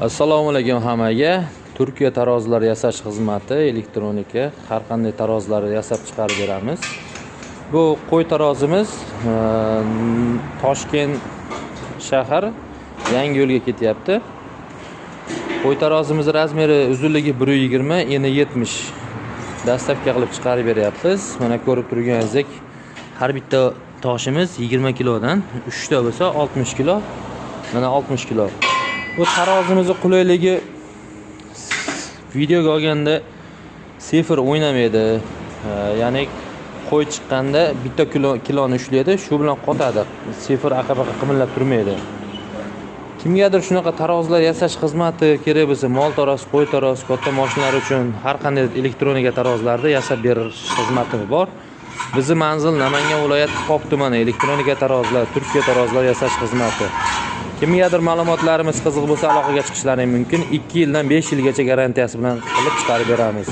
Assalomu alaykum hammaga. Turkiya tarozilar yasash xizmati elektronika har qanday tarozilarni yasab chiqarib beramiz. Bu qo'y tarozimiz Toshkent shahar yangi yo'lga ketyapti. Qo'y tarozimiz razmeri uzunligi 120, eni 70. Dastlabki qilib chiqarib beryapmiz. Mana ko'rib turganingizdek, har bitta toshimiz 20 kilodan, 3 ta bo'lsa 60 kilo. Mana 60 kilo. Bu tarozimizning qulayligi videoga olganda sifir o'ynamaydi. Ya'ni qo'y chiqqanda bitta kiloni ushlaydi, shu bilan qotadi. Sifir aqabaqa qimillab turmaydi. Kimgadir shunaqa tarozilar yasash xizmati kerak bo'lsa, mol tarozi, qo'y tarozi, katta mashinalar uchun har qanday elektronika tarozlarni yasab berish xizmati bor. Bizning manzil Namangan viloyati Pop tumani elektronika tarozilar, Turkiya tarozilar yasash xizmati. Kimgadir ma'lumotlarimiz qiziq bo'lsa aloqaga chiqishlari mumkin. 2 yildan 5 yilgacha garantiyasi bilan qilib chiqarib beramiz.